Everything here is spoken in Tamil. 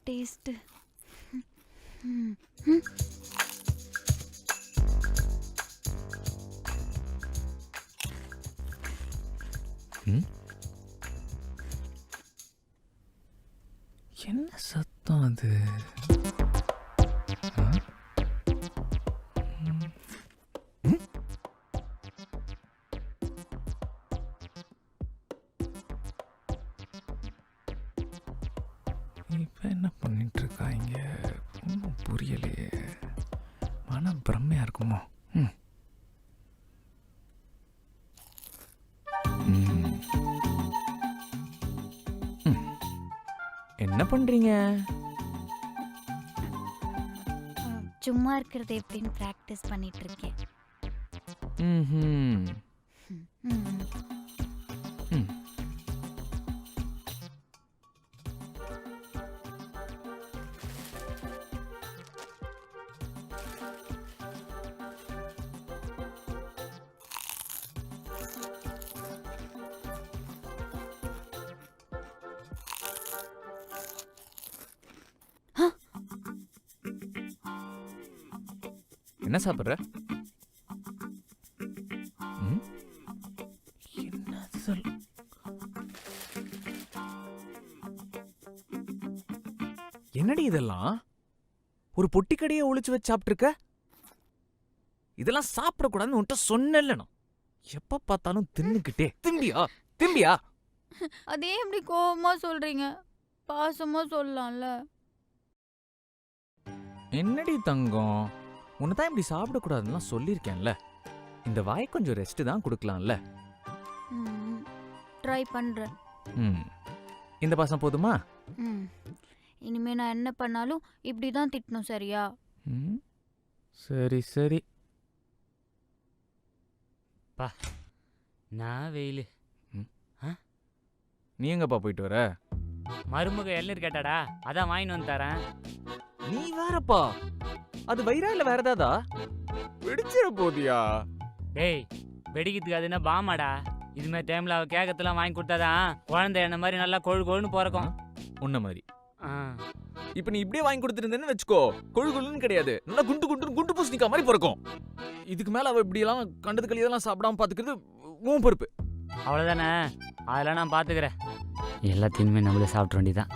டேஸ்ட். என்ன சத்தம் அது? இப்ப என்ன பண்ணிட்டு இருக்காங்க? ஒன்றும் புரியலையே. மன பிரம்மையா இருக்குமோ? என்ன பண்றீங்க? சும்மா இருக்கிறது எப்படின்னு ப்ராக்டிஸ் பண்ணிட்டு இருக்கேன். என்ன சாப்பிட்ற? என்னடி இதெல்லாம்? ஒரு பொட்டி கடையை ஒளிச்சு வச்சு சாப்பிட்டுருக்க? இதெல்லாம் சாப்பிடக்கூடாதுன்னு உன்கிட்ட சொன்னேன்ல நான். எப்ப பார்த்தாலும் தின்னுக்கிட்டே. திம்பியா? அதே எப்படி கோவமா சொல்றீங்க? பாசமா சொல்லலாம்ல. என்னடி தங்கம், உன்னதான் இப்படி சாப்பிடக்கூடாதுன்னு சொல்லியிருக்கேன்ல. இந்த வாய் கொஞ்சம் ரெஸ்ட் தான் கொடுக்கலாம்ல. ட்ரை பண்றேன். இந்த பாசம் போதுமா? இனிமே நான் என்ன பண்ணாலும் இப்படிதான் திட்டணும், சரியா? சரி. பா நான் வெயிலு. நீ எங்கப்பா போயிட்டு வர? மருமக இளநீர் கேட்டாடா, அதான் வாங்கின்னு வந்து தரேன். நீ வேறப்பா, அது வயிறா இல்ல வேற ஏதாதா? வெடிச்சிட போதியா? டேய், வெடிக்கிறதுக்கு அது என்ன பாமாடா? இதுமாதிரி டைம்ல அவ கேக்கத்தெல்லாம் வாங்கி கொடுத்தாதான் குழந்தை என்ன மாதிரி நல்லா கொழுன்னு பிறக்கும். உன்ன மாதிரி. இப்ப நீ இப்படியே வாங்கி கொடுத்துருந்தேன்னு வச்சுக்கோ, கொழுன்னு கிடையாது, நல்லா குண்டு பூசணிக்கா மாதிரி பிறக்கும். இதுக்கு மேல அவ இப்படி எல்லாம் கண்டது கழியெல்லாம் சாப்பிடாம பாத்துக்கிறது உன் பொறுப்பு. அவ்வளவுதானே, அதெல்லாம் நான் பாத்துக்கிறேன். எல்லாத்தையுமே நம்மளே சாப்பிட வேண்டியதான்.